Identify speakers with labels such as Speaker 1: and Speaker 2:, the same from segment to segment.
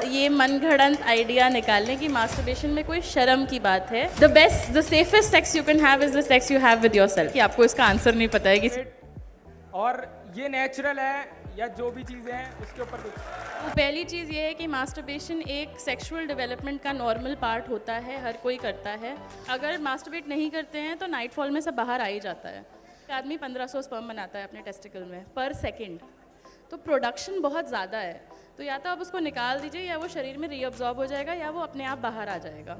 Speaker 1: ये मनगढ़ंत आइडिया निकालने की मास्टरबेशन में कोई शर्म की बात है। The safest sex you can have is the sex you have with yourself. कि आपको इसका आंसर नहीं पता है कि
Speaker 2: और ये नेचुरल है या जो भी चीज़ें हैं उसके ऊपर कुछ।
Speaker 1: तो पहली चीज़ ये है कि मास्टरबेशन एक सेक्सुअल डेवलपमेंट का नॉर्मल पार्ट होता है, हर कोई करता है। अगर मास्टरबेट नहीं करते हैं तो नाइटफॉल में सब बाहर आ ही जाता है। एक आदमी 1500 स्पर्म बनाता है अपने टेस्टिकल में पर सेकेंड, तो प्रोडक्शन बहुत ज़्यादा है। तो या तो आप उसको निकाल दीजिए या वो शरीर में रीअब्जॉर्ब हो जाएगा या वो अपने आप बाहर आ जाएगा।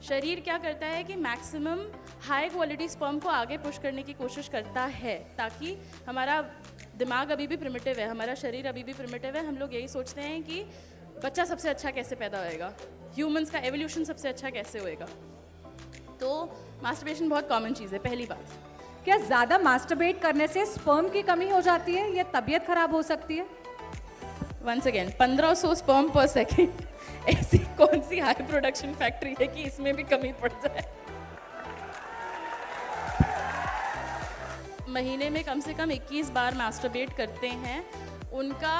Speaker 1: शरीर क्या करता है कि मैक्सिमम हाई क्वालिटी स्पर्म को आगे पुश करने की कोशिश करता है, ताकि हमारा दिमाग अभी भी प्रिमिटिव है, हमारा शरीर अभी भी प्रिमिटिव है। हम लोग यही सोचते हैं कि बच्चा सबसे अच्छा कैसे पैदा होएगा, ह्यूमंस का एवोल्यूशन सबसे अच्छा कैसे होएगा। तो मास्टरबेशन बहुत कॉमन चीज़ है। पहली बात,
Speaker 3: क्या ज़्यादा मास्टरबेट करने से स्पर्म की कमी हो जाती है या तबीयत खराब हो सकती है?
Speaker 1: वंस अगेन 1500 स्पर्म पर सेकेंड ऐसी कौन सी हाई प्रोडक्शन फैक्ट्री है कि इसमें भी कमी पड़ जाए? महीने में कम से कम 21 बार मास्टरबेट करते हैं, उनका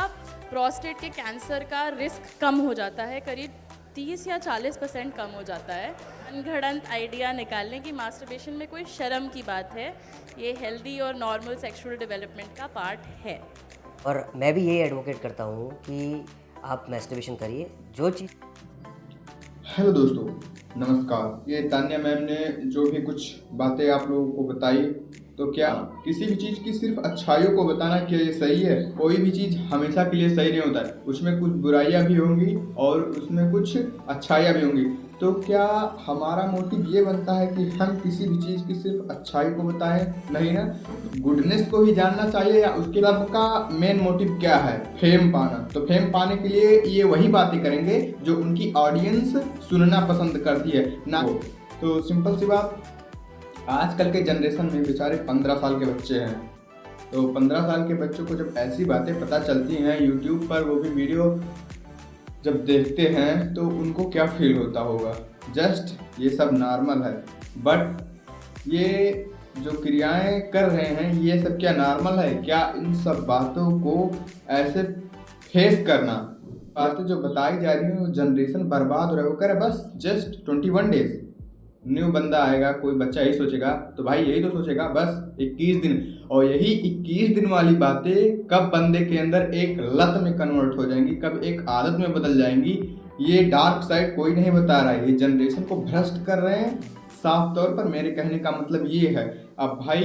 Speaker 1: प्रोस्टेट के कैंसर का रिस्क कम हो जाता है, करीब 30 या 40% कम हो जाता है। मनगढ़ंत आइडिया निकालने की मास्टरबेशन में कोई शर्म की बात है। ये हेल्दी और नॉर्मल सेक्सुअल डेवलपमेंट का पार्ट है।
Speaker 4: और मैं भी यही एडवोकेट करता हूँ कि आप मैस्टरबेशन करिए जो चीज़।
Speaker 5: हेलो दोस्तों, नमस्कार। ये तान्या मैम ने जो भी कुछ बातें आप लोगों को बताई, तो क्या किसी भी चीज़ की सिर्फ अच्छाइयों को बताना क्या ये सही है? कोई भी चीज़ हमेशा के लिए सही नहीं होता है, उसमें कुछ बुराइयां भी होंगी और उसमें कुछ अच्छाइयां भी होंगी। तो क्या हमारा मोटिव ये बनता है कि हम किसी भी चीज़ की सिर्फ अच्छाई को बताएं? नहीं ना, गुडनेस को ही जानना चाहिए। या उसके सबका मेन मोटिव क्या है? फेम पाना। तो फेम पाने के लिए ये वही बातें करेंगे जो उनकी ऑडियंस सुनना पसंद करती है ना। तो सिंपल सी बात, आजकल के जनरेशन में बेचारे 15 साल के बच्चे हैं, तो 15 साल के बच्चों को जब ऐसी बातें पता चलती हैं यूट्यूब पर, वो भी वीडियो जब देखते हैं, तो उनको क्या फील होता होगा? जस्ट ये सब नॉर्मल है, बट ये जो क्रियाएं कर रहे हैं ये सब क्या नॉर्मल है? क्या इन सब बातों को ऐसे फेस करना, बातें जो बताई जा रही हैं वो जनरेशन बर्बाद हो रहा है। वो कह रहे बस जस्ट 21 डेज न्यू बंदा आएगा, कोई बच्चा यही सोचेगा, तो भाई यही तो सोचेगा बस 21 दिन। और यही 21 दिन वाली बातें कब बंदे के अंदर एक लत में कन्वर्ट हो जाएंगी, कब एक आदत में बदल जाएंगी, ये डार्क साइड कोई नहीं बता रहा है। ये जनरेशन को भ्रष्ट कर रहे हैं साफ तौर पर। मेरे कहने का मतलब ये है, अब भाई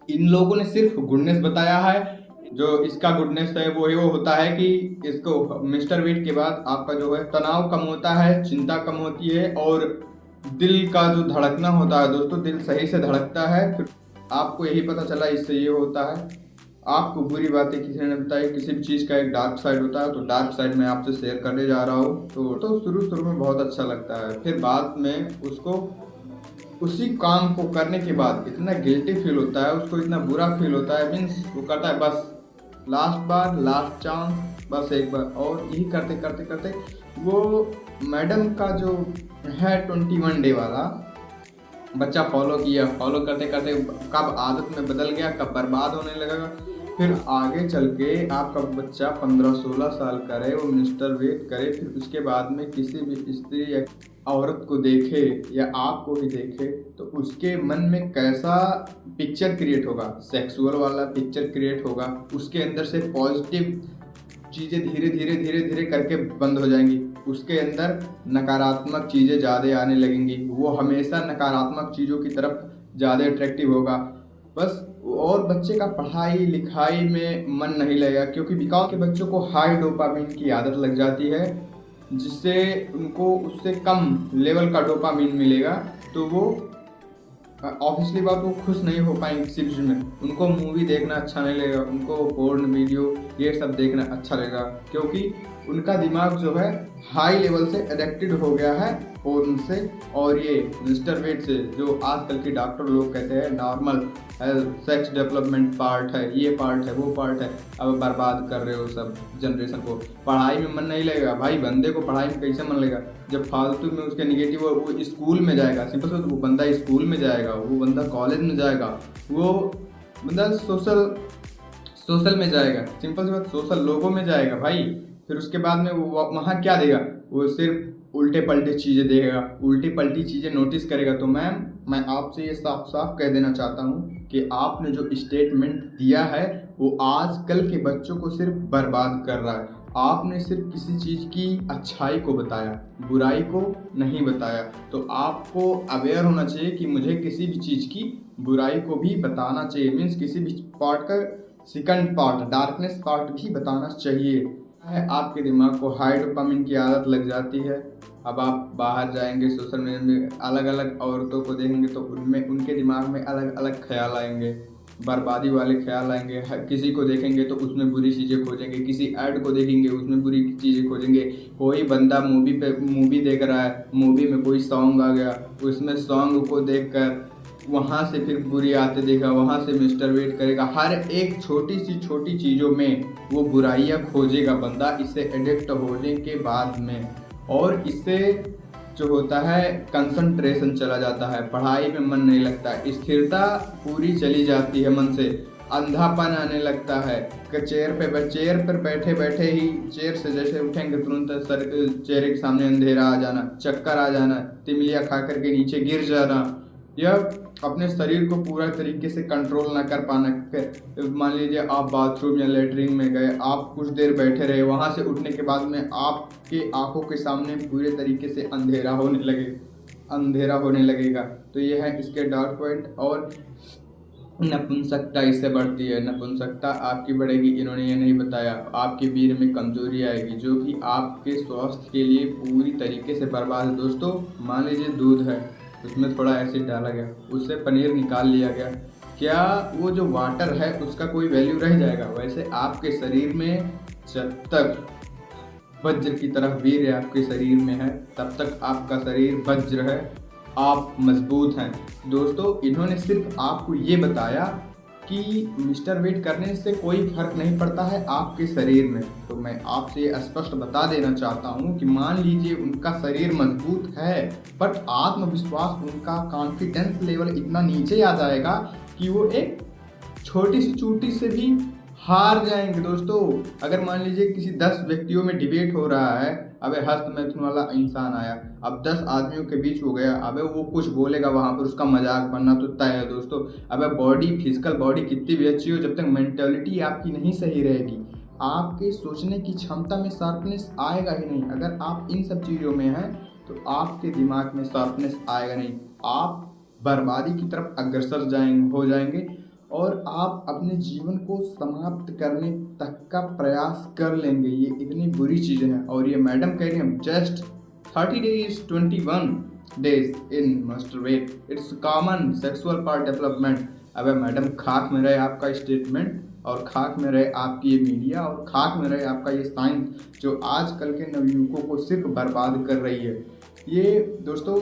Speaker 5: इन लोगों ने सिर्फ गुडनेस बताया है। जो इसका गुडनेस है वो होता है कि इसको मिस्टर वेट के बाद आपका जो है तनाव कम होता है, चिंता कम होती है, और दिल का जो धड़कना होता है दोस्तों, दिल सही से धड़कता है। फिर आपको यही पता चला इससे ये होता है। आपको बुरी बातें किसी ने बताई, किसी भी चीज़ का एक डार्क साइड होता है, तो डार्क साइड मैं आपसे शेयर करने जा रहा हूँ। तो शुरू में बहुत अच्छा लगता है, फिर बाद में उसको उसी काम को करने के बाद इतना गिल्टी फील होता है, उसको इतना बुरा फील होता है, मीन्स वो करता है बस लास्ट बार, लास्ट चांस, बस एक बार। और यही करते करते करते वो मैडम का जो है 21 डे वाला बच्चा फॉलो किया, फॉलो करते करते कब आदत में बदल गया, कब बर्बाद होने लगा। फिर आगे चल के आपका बच्चा 15-16 साल का रहे, वो मिस्टर वेट करे, फिर उसके बाद में किसी भी स्त्री या औरत को देखे या आपको ही देखे, तो उसके मन में कैसा पिक्चर क्रिएट होगा? सेक्सुअल वाला पिक्चर क्रिएट होगा। उसके अंदर से पॉजिटिव चीज़ें धीरे धीरे करके बंद हो जाएंगी, उसके अंदर नकारात्मक चीज़ें ज़्यादा आने लगेंगी। वो हमेशा नकारात्मक चीज़ों की तरफ ज़्यादा अट्रैक्टिव होगा बस। और बच्चे का पढ़ाई लिखाई में मन नहीं लगेगा, क्योंकि बिकॉज के बच्चों को हाई डोपामिन की आदत लग जाती है, जिससे उनको उससे कम लेवल का डोपामिन मिलेगा, तो वो ऑब्वियसली बात वो खुश नहीं हो पाएंगे किसी चीज़ में। उनको मूवी देखना अच्छा नहीं लगेगा, उनको पोर्न वीडियो ये सब देखना अच्छा लगेगा, क्योंकि उनका दिमाग जो है हाई लेवल से एडिक्टेड हो गया है पोर्न से और ये मिस्टर वेट से, जो आजकल के डॉक्टर लोग कहते हैं नॉर्मल सेक्स डेवलपमेंट पार्ट है, ये पार्ट है, वो पार्ट है। अब बर्बाद कर रहे हो सब जनरेशन को। पढ़ाई में मन नहीं लगेगा भाई, बंदे को पढ़ाई में कैसे मन लगेगा जब फालतू में उसके निगेटिव। वो स्कूल में जाएगा, सिंपल से वो बंदा स्कूल में जाएगा, वो बंदा कॉलेज में जाएगा, वो बंदा सोशल में जाएगा, सिंपल सी बात सोशल लोगों में जाएगा भाई। फिर उसके बाद में वो वहाँ क्या देगा, वो सिर्फ उल्टे पलटे चीज़ें देगा, उल्टी पलटी चीज़ें नोटिस करेगा। तो मैम मैं आपसे ये साफ साफ कह देना चाहता हूँ कि आपने जो स्टेटमेंट दिया है वो आजकल के बच्चों को सिर्फ बर्बाद कर रहा है। आपने सिर्फ किसी चीज़ की अच्छाई को बताया, बुराई को नहीं बताया। तो आपको अवेयर होना चाहिए कि मुझे किसी भी चीज़ की बुराई को भी बताना चाहिए, मीन्स किसी भी पार्ट का सेकंड पार्ट, डार्कनेस पार्ट भी बताना चाहिए। है आपके दिमाग को हाई डोपामिन की आदत लग जाती है। अब आप बाहर जाएंगे, सोशल मीडिया में अलग अलग औरतों को देखेंगे तो उनमें उनके दिमाग में अलग अलग ख्याल आएंगे, बर्बादी वाले ख्याल आएंगे। किसी को देखेंगे तो उसमें बुरी चीज़ें खोजेंगे, किसी ऐड को देखेंगे उसमें बुरी चीज़ें खोजेंगे। कोई बंदा मूवी देख रहा है, मूवी में कोई सॉन्ग आ गया, उसमें सॉन्ग को देखकर वहाँ से फिर बुरी आते देखा, वहाँ से मास्टरबेट करेगा। हर एक छोटी सी छोटी चीज़ों में वो बुराइयाँ खोजेगा बंदा, इससे एडिक्ट होने के बाद में। और इससे जो होता है कंसंट्रेशन चला जाता है, पढ़ाई में मन नहीं लगता, स्थिरता पूरी चली जाती है मन से, अंधापन आने लगता है। चेयर पर बैठे बैठे ही चेयर से जैसे उठेंगे तुरंत सर चेहरे के सामने अंधेरा आ जाना, चक्कर आ जाना, तिमलिया खा करके नीचे गिर जाना, या अपने शरीर को पूरा तरीके से कंट्रोल ना कर पाना। मान लीजिए आप बाथरूम या लेटरिन में गए, आप कुछ देर बैठे रहे, वहाँ से उठने के बाद में आपके आंखों के सामने पूरे तरीके से अंधेरा होने लगेगा। तो ये है इसके डार्क पॉइंट। और नपुंसकता इससे बढ़ती है, नपुंसकता आपकी बढ़ेगी, इन्होंने ये नहीं बताया। आपके वीर में कमजोरी आएगी जो कि आपके स्वास्थ्य के लिए पूरी तरीके से बर्बाद है। दोस्तों मान लीजिए दूध है, उसमें थोड़ा एसिड डाला गया, उससे पनीर निकाल लिया गया, क्या वो जो वाटर है उसका कोई वैल्यू रह जाएगा? वैसे आपके शरीर में जब तक वज्र की तरह वीर आपके शरीर में है तब तक आपका शरीर वज्र है, आप मजबूत हैं। दोस्तों इन्होंने सिर्फ आपको ये बताया कि मास्टरबेट करने से कोई फर्क नहीं पड़ता है आपके शरीर में। तो मैं आपसे ये स्पष्ट बता देना चाहता हूँ कि मान लीजिए उनका शरीर मजबूत है बट आत्मविश्वास, उनका कॉन्फिडेंस लेवल इतना नीचे आ जाएगा कि वो एक छोटी सी चोटी से भी हार जाएंगे। दोस्तों अगर मान लीजिए किसी 10 व्यक्तियों में डिबेट हो रहा है, अबे हस्त मैथुन वाला इंसान आया, अब 10 आदमियों के बीच हो गया, अबे वो कुछ बोलेगा वहाँ पर उसका मजाक बनना तो तय है। दोस्तों अबे फिजिकल बॉडी कितनी भी अच्छी हो, जब तक मेंटालिटी आपकी नहीं सही रहेगी, आपके सोचने की क्षमता में शार्पनेस आएगा ही नहीं। अगर आप इन सब चीज़ों में हैं तो आपके दिमाग में शार्पनेस आएगा नहीं, आप बर्बादी की तरफ अग्रसर हो जाएंगे और आप अपने जीवन को समाप्त करने तक का प्रयास कर लेंगे। ये इतनी बुरी चीज़ें हैं। और ये मैडम कह रही हैं just 30 days 21 days in masturbate, it's common sexual part development. अबे मैडम खाक में रहे आपका स्टेटमेंट, और खाक में रहे आपकी ये मीडिया, और खाक में रहे आपका ये साइंस जो आजकल के नवयुवकों को सिर्फ बर्बाद कर रही है। ये दोस्तों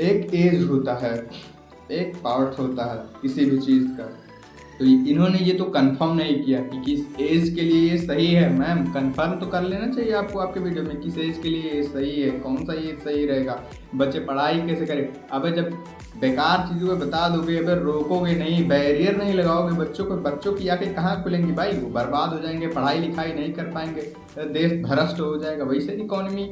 Speaker 5: एक एज होता है, एक पार्ट होता है किसी भी चीज़ का। तो इन्होंने ये तो कंफर्म नहीं किया कि किस एज के लिए ये सही है। मैम कंफर्म तो कर लेना चाहिए आपको आपके वीडियो में किस एज के लिए ये सही है, कौन सा ये सही रहेगा, बच्चे पढ़ाई कैसे करें। अबे जब बेकार चीज़ों को बता दोगे, अगर रोकोगे नहीं, बैरियर नहीं लगाओगे बच्चों की आंखें कहाँ खुलेंगी भाई? वो बर्बाद हो जाएंगे, पढ़ाई लिखाई नहीं कर पाएंगे, देश भ्रष्ट हो जाएगा। वैसे इकॉनमी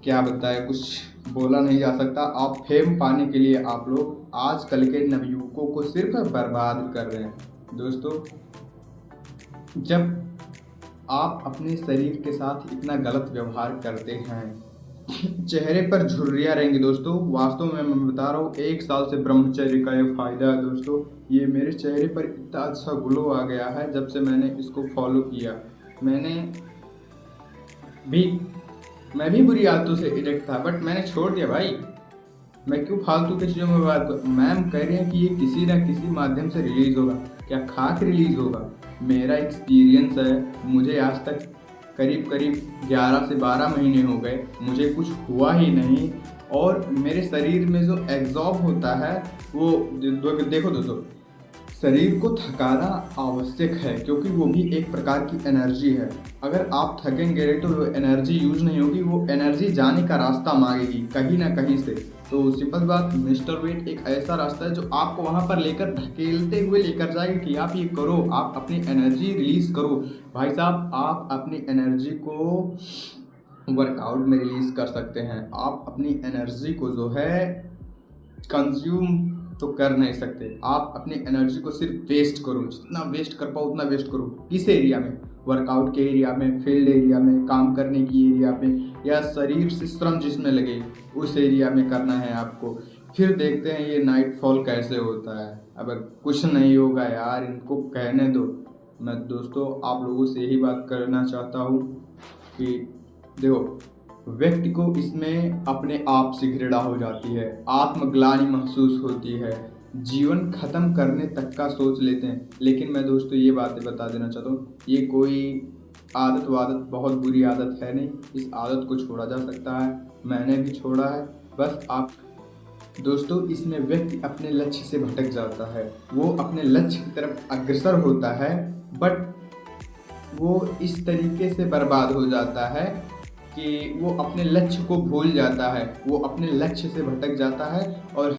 Speaker 5: क्या बताए, कुछ बोला नहीं जा सकता। आप फेम पाने के लिए आप लोग आजकल के नवयुवकों को सिर्फ बर्बाद कर रहे हैं। दोस्तों जब आप अपने शरीर के साथ इतना गलत व्यवहार करते हैं, चेहरे पर झुर्रियाँ रहेंगी। दोस्तों वास्तव में मैं बता रहा हूँ 1 साल से ब्रह्मचर्य का ये फायदा है। दोस्तों ये मेरे चेहरे पर इतना अच्छा ग्लो आ गया है जब से मैंने इसको फॉलो किया। मैं भी बुरी आदतों से एडिक्ट था बट मैंने छोड़ दिया भाई। मैं क्यों फालतू की चीज़ों में बात करूँ। मैम कह रहे हैं कि ये किसी न किसी माध्यम से रिलीज़ होगा, क्या खाक रिलीज़ होगा? मेरा एक्सपीरियंस है, मुझे आज तक करीब 11 से 12 महीने हो गए, मुझे कुछ हुआ ही नहीं। और मेरे शरीर में जो एग्जॉब होता है वो देखो दोस्तों, शरीर को थकाना आवश्यक है क्योंकि वो भी एक प्रकार की एनर्जी है। अगर आप थकेंगे तो वो एनर्जी यूज नहीं होगी, वो एनर्जी जाने का रास्ता मांगेगी कहीं ना कहीं से। तो सिंपल बात, मास्टरबेट एक ऐसा रास्ता है जो आपको वहाँ पर लेकर ढकेलते हुए लेकर जाएगा कि आप ये करो, आप अपनी एनर्जी रिलीज करो। भाई साहब, आप अपनी एनर्जी को वर्कआउट में रिलीज कर सकते हैं। आप अपनी एनर्जी को जो है कंज्यूम तो कर नहीं सकते, आप अपनी एनर्जी को सिर्फ वेस्ट करो, जितना वेस्ट कर पाओ उतना वेस्ट करो। किस एरिया में? वर्कआउट के एरिया में, फील्ड एरिया में, काम करने की एरिया में, या शरीर से श्रम जिसमें लगे उस एरिया में करना है आपको। फिर देखते हैं ये नाइटफॉल कैसे होता है। अब कुछ नहीं होगा यार, इनको कहने दो। मैं दोस्तों आप लोगों से यही बात करना चाहता हूँ कि देखो, व्यक्ति को इसमें अपने आप से घृणा हो जाती है, आत्मग्लानि महसूस होती है, जीवन खत्म करने तक का सोच लेते हैं। लेकिन मैं दोस्तों ये बातें बता देना चाहता हूँ, ये कोई आदत बहुत बुरी आदत है नहीं। इस आदत को छोड़ा जा सकता है, मैंने भी छोड़ा है। बस आप दोस्तों, इसमें व्यक्ति अपने लक्ष्य से भटक जाता है, वो अपने लक्ष्य की तरफ अग्रसर होता है, बट वो इस तरीके से बर्बाद हो जाता है कि वो अपने लक्ष्य को भूल जाता है, वो अपने लक्ष्य से भटक जाता है और